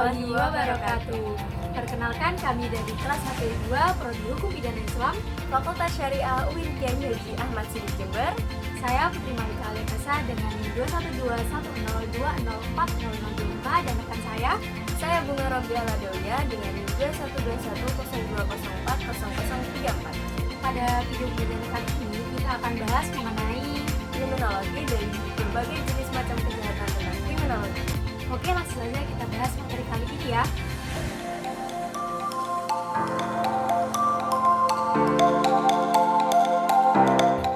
warahmatullahi wabarakatuh. Perkenalkan, kami dari kelas 1-2 Prodi Hukum Pidana Islam, Fakultas Syariah UIN Kiai Haji Ahmad Siddiq Jember. Saya Putri Malika Alekasa dengan 21210404005 dan rekan Saya Bunga Robiah Ladawiyah dengan 212102040034. Pada video pidana kali ini kita akan bahas mengenai Kriminologi dan berbagai jenis macam kejahatan tentang kriminologi. Oke, langsung saja kita bahas materi kali ini ya.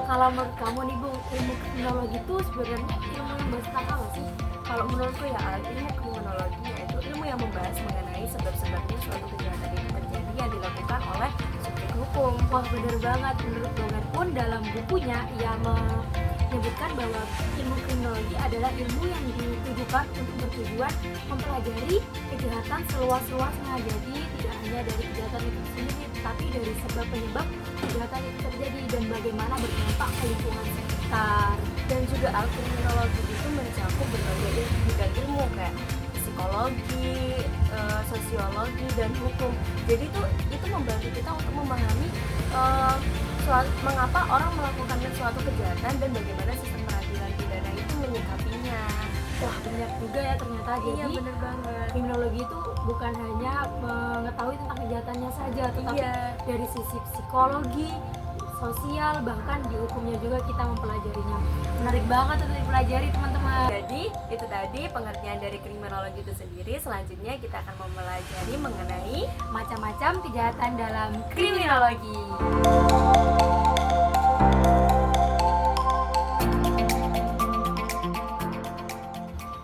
Kalau menurut kamu nih Bu, ilmu kriminologi itu sebenarnya ilmu yang bahas tentang apa sih? Kalau menurutku ya, ilmu kriminologi yaitu ilmu yang membahas mengenai sebab-sebabnya suatu kejahatan yang terjadi yang dilakukan oleh subjek hukum. Wah, bener banget. Menurut Dogan pun dalam bukunya ia menyebutkan bahwa ilmu kriminologi adalah ilmu yang ditujukan untuk bertujuan mempelajari kejahatan seluas-luasnya. Jadi tidak hanya dari kejahatan itu sendiri, tapi dari sebab penyebab kejahatan itu terjadi dan bagaimana berdampak ke lingkungan sekitar. Dan juga kriminologi itu mencakup berbagai bidang ilmu kayak psikologi, sosiologi, dan hukum. Jadi itu membantu kita untuk memahami mengapa orang melakukan suatu kejahatan dan bagaimana sistem peradilan pidana itu menyikapinya. Wah, banyak juga ya ternyata. Jadi Iya, bener banget. kriminologi itu bukan hanya mengetahui tentang kejahatannya saja, tetapi dari sisi psikologi, sosial, bahkan di hukumnya juga kita mempelajarinya. Menarik banget untuk dipelajari teman-teman. Jadi itu tadi pengertian dari kriminologi itu sendiri. Selanjutnya kita akan mempelajari mengenai Macam-macam kejahatan dalam kriminologi.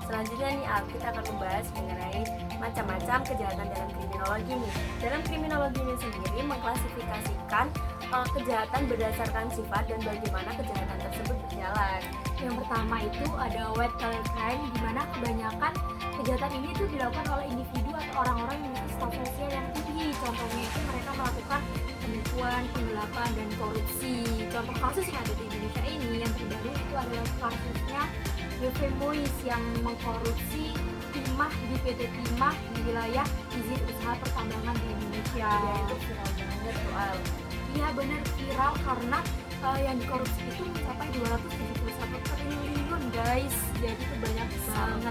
Selanjutnya nih kita akan membahas mengenai macam-macam kejahatan dalam kriminologi nih. Dalam kriminologi ini sendiri mengklasifikasikan kejahatan berdasarkan sifat dan bagaimana kejahatan tersebut berjalan. Yang pertama itu ada white collar crime, di mana kebanyakan kejahatan ini itu dilakukan oleh individu atau orang-orang yang memiliki status sosial yang tinggi. Contohnya itu mereka melakukan penipuan, penggelapan, dan korupsi. Contoh kasus yang ada di Indonesia ini yang terbaru itu adalah kasusnya Yovie Mois yang mengkorupsi timah di PT Timah di wilayah izin usaha pertambangan di Indonesia. Ya, itu viral banget tuh Al. Iya benar, viral karena yang dikorupsi itu mencapai 271 triliun guys. Jadi itu banyak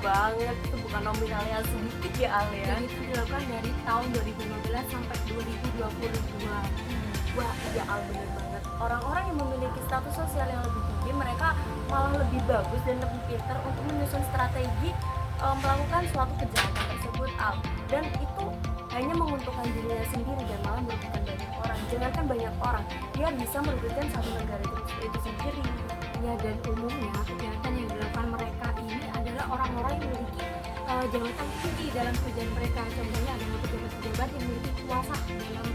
banget. Itu bukan nominal yang sedikit ya Al ya. Dan itu dilakukan dari tahun 2015 sampai 2022. Wah iya Al, bener banget. Orang-orang yang memiliki status sosial yang lebih tinggi, mereka malah lebih bagus dan lebih pintar untuk menyusun strategi melakukan suatu kejahatan tersebut Al. Dan itu hanya menguntungkan dirinya sendiri dan malah merugikan banyak orang. Jangankan banyak orang, dia bisa merugikan satu negara itu sendiri. Ya, dan umumnya kejahatan yang dilakukan mereka ini adalah orang-orang yang memiliki jabatan tinggi dalam kerjaan mereka. Contohnya adalah pejabat-pejabat yang memiliki kuasa dalam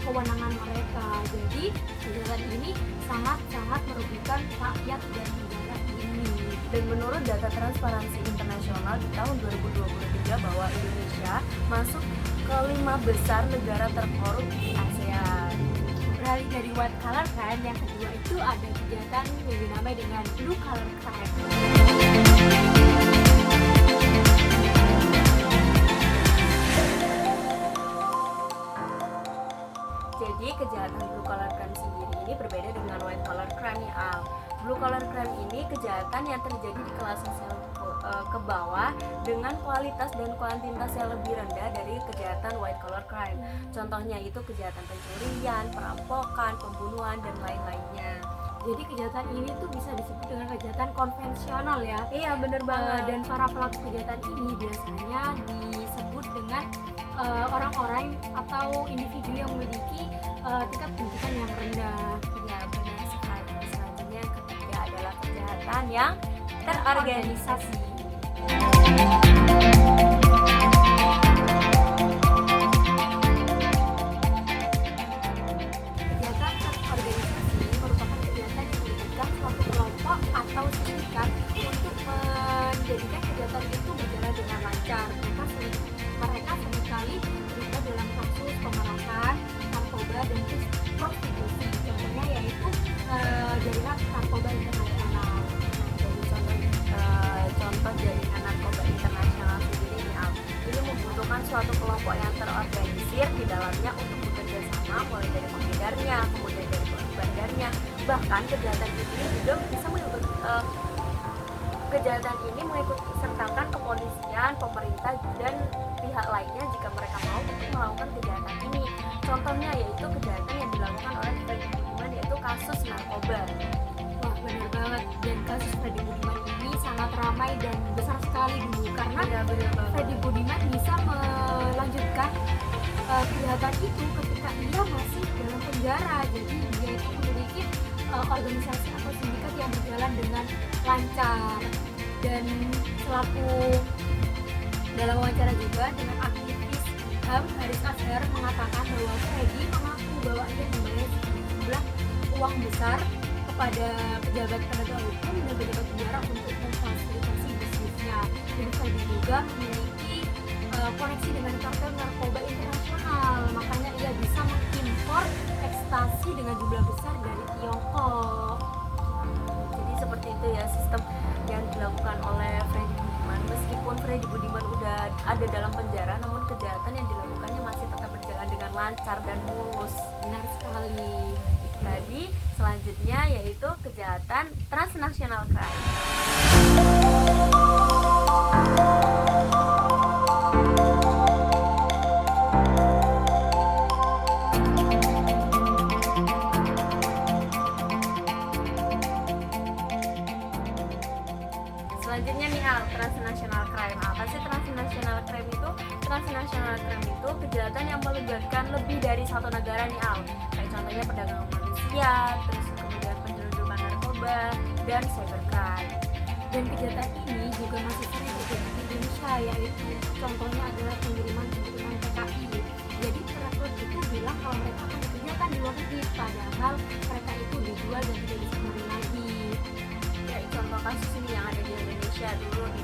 kewenangan mereka. Jadi kejahatan ini sangat-sangat merugikan rakyat dan negara ini. Dan menurut data Transparansi Internasional di tahun 2023 bahwa Indonesia masuk ke 5 besar negara terkorup di ASEAN. Beralih dari white collar crime, yang kedua itu ada kejahatan yang dinamai dengan blue collar crime. Jadi kejahatan blue collar crime sendiri ini berbeda dengan white collar crime nih Al. Blue collar crime ini kejahatan yang terjadi di kelas sosial ke bawah dengan kualitas dan kuantitas yang lebih rendah dari kejahatan white collar crime. Contohnya itu kejahatan pencurian, perampokan, pembunuhan, dan lain-lainnya. Jadi kejahatan ini tuh bisa disebut dengan kejahatan konvensional ya. Iya bener banget. Dan para pelaku kejahatan ini biasanya disebut dengan orang-orang atau individu yang memiliki tingkat pendidikan yang rendah. Iya benar sekali. Selanjutnya yang ketiga adalah kejahatan yang terorganisasi. Kejahatan terorganisasi merupakan kejahatan yang melibatkan suatu kelompok atau sindikat untuk menjadikan kejahatan itu berjalan dengan lancar. Mereka seringkali terlibat dalam kasus pemerasan, narkoba, dan prostitusi. Contohnya yaitu jaringan narkoba internasional. Jadi contoh jaringan narkoba internasional sendiri volunteer di dalamnya untuk bekerja sama, mulai dari pengedarnya, kemudian dari bandarnya. Bahkan kejahatan ini juga bisa kejahatan ini mengikut sertakan kepolisian, pemerintah, dan pihak lainnya jika mereka mau untuk melakukan kejahatan ini. Contohnya yaitu kejahatan yang dilakukan oleh Freddy Budiman, yaitu kasus narkoba. Wah, benar banget. Dan kasus Freddy Budiman ini sangat ramai dan besar sekali dulu karena Benar banget. Freddy Budiman bisa melanjutkan kejahatan itu ketika ia masih dalam penjara. Jadi dia itu memiliki organisasi atau sindikat yang berjalan dengan lancar. Dan selaku dalam wawancara juga dengan aktivis HAM Haris Azhar mengatakan bahwa Freddy mengaku bahwa ia membayar sejumlah uang besar kepada pejabat penegak hukum dan pejabat penjara untuk memfasilitasi bisnisnya. Dan Freddy juga memiliki koneksi dengan kartel narkoba internasional, makanya ia bisa mengimpor ekstasi dengan jumlah besar dari Tiongkok. Jadi seperti itu ya sistem yang dilakukan oleh Freddy Budiman. Meskipun Freddy Budiman udah ada dalam penjara, namun kejahatan yang dilakukannya masih tetap berjalan dengan lancar dan mulus. Benar sekali. Itu tadi. Selanjutnya yaitu kejahatan transnational crime. Selanjutnya nih transnational crime. Apa sih transnational crime itu? Transnational crime itu kejahatan yang melibatkan lebih dari satu negara nih kayak contohnya perdagangan manusia, terus kemudian penyelundupan narkoba, dan cybercrime. Dan kejahatan ini juga masih sering terjadi di Indonesia, yaitu contohnya adalah pengiriman PKI. Jadi perekrut itu bilang kalau mereka akan dikerjakan di luar negeri, padahal mereka itu dijual dan tidak bisa kembali lagi. Ya, contoh kasus ini yang ada di Indonesia dulu di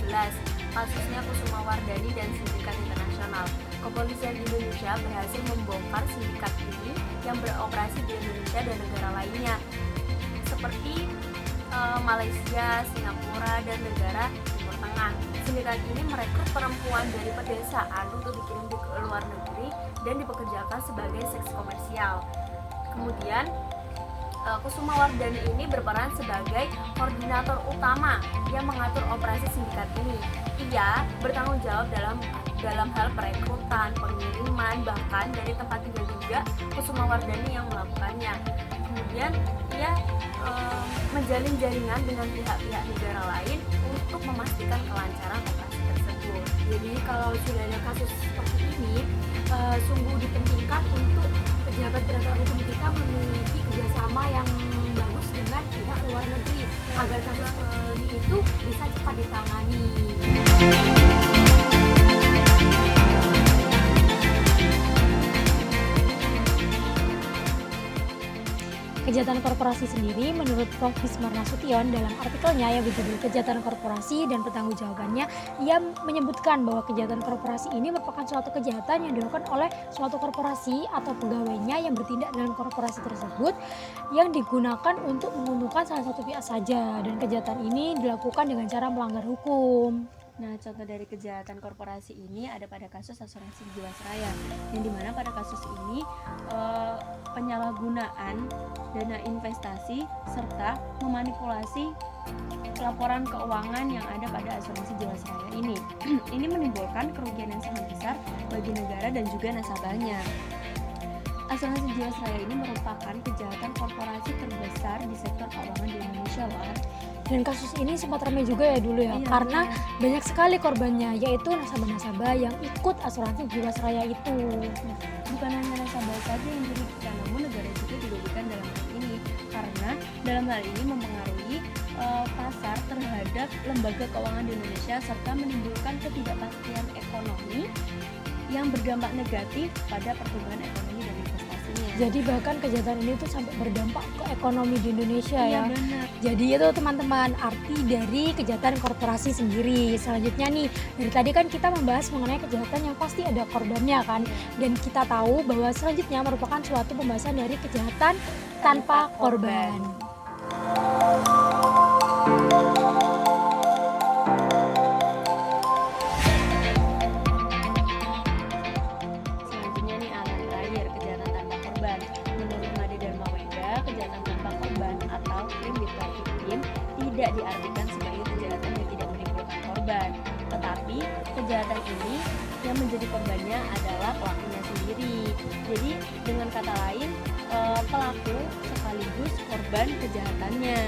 2017, kasusnya Kusuma Wardani dan Sindikat Internasional. Kepolisian Indonesia berhasil membongkar sindikat ini yang beroperasi di Indonesia dan negara lainnya seperti Malaysia, Singapura, dan negara Timur Tengah. Sindikat ini merekrut perempuan dari pedesaan untuk dikirim ke luar negeri dan dipekerjakan sebagai seks komersial. Kemudian Kusuma Wardani ini berperan sebagai koordinator utama yang mengatur operasi sindikat ini. Ia bertanggung jawab dalam hal perekrutan, pengiriman, bahkan dari tempat tinggal juga Kusuma Wardani yang melakukannya. Kemudian ia menjalin jaringan dengan pihak-pihak negara lain untuk memastikan kelancaran operasi tersebut. Jadi kalau sudah ada kasus seperti ini, sungguh dipentingkan untuk pejabat penegak hukum kita memiliki kerjasama yang bagus dengan pihak luar negeri agar kasus seperti itu bisa cepat ditangani. Kejahatan korporasi sendiri menurut Prof. Hismar Nasution dalam artikelnya yang berjudul Kejahatan Korporasi dan Pertanggungjawabannya, ia menyebutkan bahwa kejahatan korporasi ini merupakan suatu kejahatan yang dilakukan oleh suatu korporasi atau pegawainya yang bertindak dalam korporasi tersebut yang digunakan untuk menguntungkan salah satu pihak saja, dan kejahatan ini dilakukan dengan cara melanggar hukum. Nah, contoh dari kejahatan korporasi ini ada pada kasus asuransi Jiwasraya, yang dimana pada kasus ini penyalahgunaan dana investasi serta memanipulasi laporan keuangan yang ada pada asuransi Jiwasraya ini. Ini menimbulkan kerugian yang sangat besar bagi negara dan juga nasabahnya. Asuransi Jiwasraya ini merupakan kejahatan korporasi terbesar di sektor keuangan di Indonesia, Dan kasus ini sempat ramai juga ya dulu ya, karena banyak sekali korbannya, yaitu nasabah-nasabah yang ikut asuransi Jiwasraya itu. Nah, bukan hanya nasabah saja yang dirugikan, namun negara juga dirugikan dalam hal ini, karena dalam hal ini mempengaruhi pasar terhadap lembaga keuangan di Indonesia serta menimbulkan ketidakpastian ekonomi yang berdampak negatif pada pertumbuhan ekonomi dan investasinya. Jadi bahkan kejahatan ini tuh sampai berdampak ke ekonomi di Indonesia ya. Benar. Jadi itu teman-teman arti dari kejahatan korporasi sendiri. Selanjutnya nih, dari tadi kan kita membahas mengenai kejahatan yang pasti ada korbannya kan. Dan kita tahu bahwa selanjutnya merupakan suatu pembahasan dari kejahatan tanpa korban. kejahatan ini yang menjadi korbannya adalah pelakunya sendiri. Jadi dengan kata lain, pelaku sekaligus korban kejahatannya.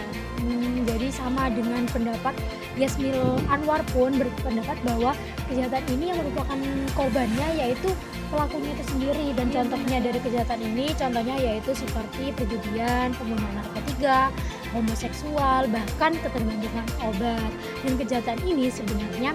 Jadi sama dengan pendapat Yasmil Anwar pun berpendapat bahwa kejahatan ini yang merupakan korbannya yaitu pelakunya itu sendiri, dan contohnya dari kejahatan ini contohnya yaitu seperti perjudian, penggunaan narkotika, homoseksual, bahkan ketergantungan obat. Dan kejahatan ini sebenarnya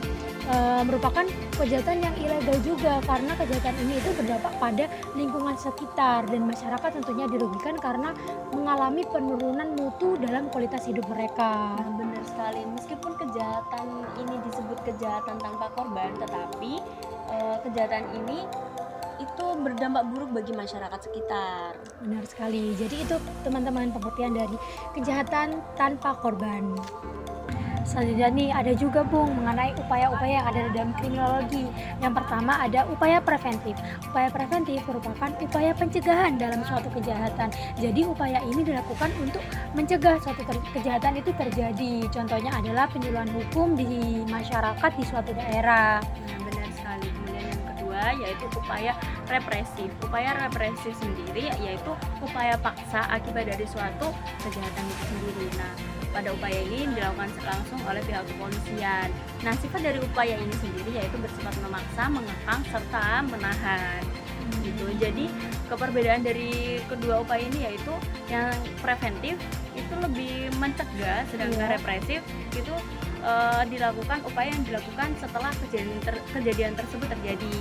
merupakan kejahatan yang ilegal juga, karena kejahatan ini itu berdampak pada lingkungan sekitar dan masyarakat tentunya dirugikan karena mengalami penurunan mutu dalam kualitas hidup mereka. Nah, benar sekali. Meskipun kejahatan ini disebut kejahatan tanpa korban, tetapi kejahatan ini itu berdampak buruk bagi masyarakat sekitar. Benar sekali. Jadi itu teman-teman pengertian dari kejahatan tanpa korban. Selanjutnya nih ada juga Bung mengenai upaya-upaya yang ada dalam kriminologi. Yang pertama ada upaya preventif. Upaya preventif merupakan upaya pencegahan dalam suatu kejahatan. Jadi upaya ini dilakukan untuk mencegah suatu kejahatan itu terjadi. Contohnya adalah penyuluhan hukum di masyarakat di suatu daerah. Nah, benar sekali. Kemudian yang kedua yaitu upaya represif. Upaya represif sendiri yaitu upaya paksa akibat dari suatu kejahatan itu sendiri. Nah, pada upaya ini dilakukan langsung oleh pihak kepolisian. Nah, sifat dari upaya ini sendiri yaitu bersifat memaksa, mengekang, serta menahan. Gitu. Jadi keperbedaan dari kedua upaya ini yaitu yang preventif itu lebih mencegah, sedangkan represif itu dilakukan upaya yang dilakukan setelah kejadian tersebut terjadi.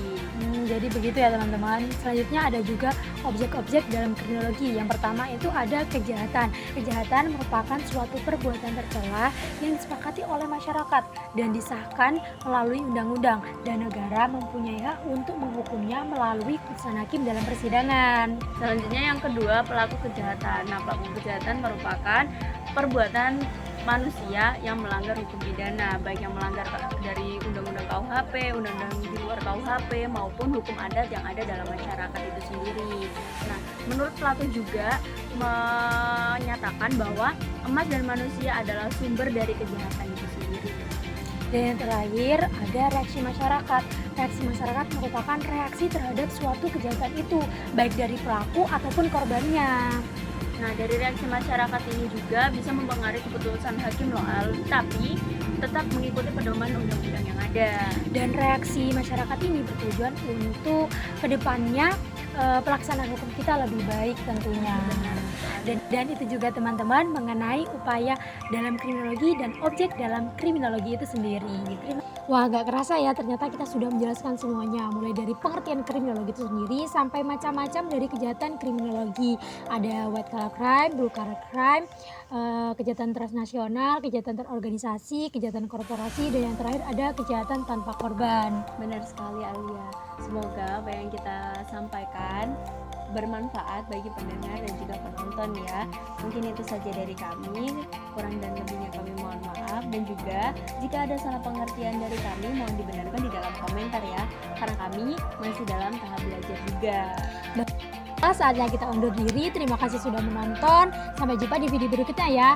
Jadi begitu ya teman-teman. Selanjutnya ada juga objek-objek dalam kriminologi. Yang pertama itu ada kejahatan. Kejahatan merupakan suatu perbuatan tercela yang disepakati oleh masyarakat dan disahkan melalui undang-undang, dan negara mempunyai hak untuk menghukumnya melalui putusan hakim dalam persidangan. Selanjutnya yang kedua, pelaku kejahatan. Nah, pelaku kejahatan merupakan perbuatan manusia yang melanggar hukum pidana, baik yang melanggar dari undang-undang KUHP, undang-undang di luar KUHP, maupun hukum adat yang ada dalam masyarakat itu sendiri. Nah, menurut pelaku juga menyatakan bahwa emas dan manusia adalah sumber dari kejahatan itu sendiri. Dan yang terakhir ada reaksi masyarakat. Reaksi masyarakat merupakan reaksi terhadap suatu kejahatan itu, baik dari pelaku ataupun korbannya. Nah, dari reaksi masyarakat ini juga bisa mempengaruhi keputusan hakim loh, tapi tetap mengikuti pedoman undang-undang yang ada. Dan reaksi masyarakat ini bertujuan untuk kedepannya pelaksanaan hukum kita lebih baik tentunya. Dan itu juga teman-teman mengenai upaya dalam kriminologi dan objek dalam kriminologi itu sendiri. Wah, gak kerasa ya, ternyata kita sudah menjelaskan semuanya, mulai dari pengertian kriminologi itu sendiri sampai macam-macam dari kejahatan kriminologi. Ada white collar crime, blue collar crime, kejahatan transnasional, kejahatan terorganisasi, kejahatan korporasi, dan yang terakhir ada kejahatan tanpa korban. Benar sekali Alia. Semoga apa yang kita sampaikan bermanfaat bagi pendengar dan juga penonton ya. Mungkin itu saja dari kami, kurang dan lebihnya kami mohon maaf, dan juga jika ada salah pengertian dari kami mohon dibenarkan di dalam komentar ya, karena kami masih dalam tahap belajar juga. Saatnya kita undur diri. Terima kasih sudah menonton. Sampai jumpa di video berikutnya ya.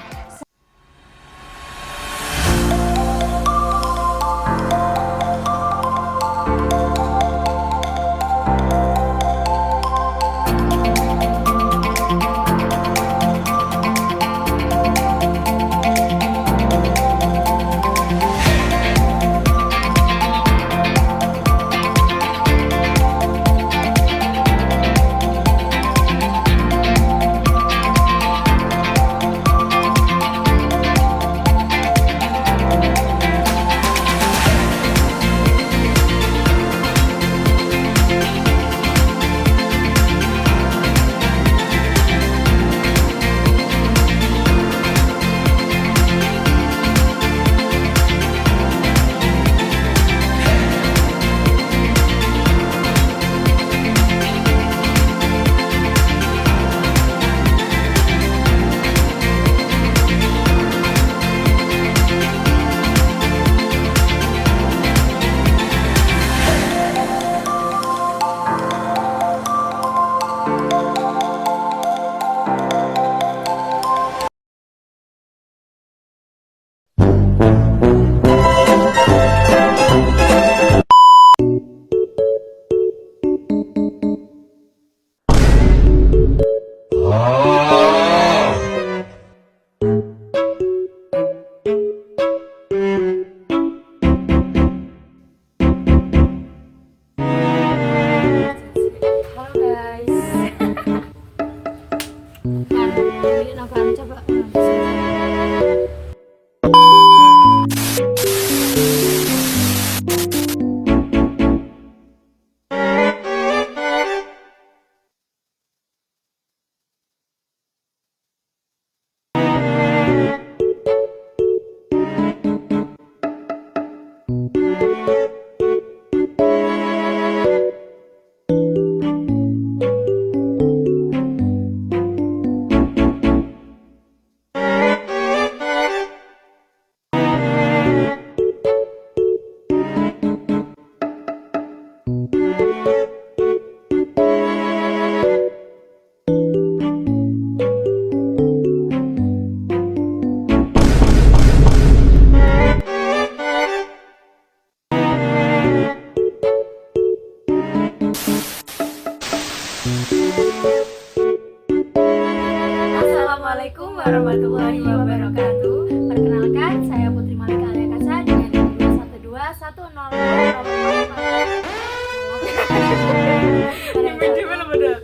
Demi lo bener.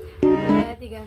Tiga.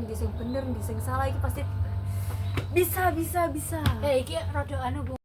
Di sing bener, di sing salah iki pasti bisa. Iki rada anu Bu.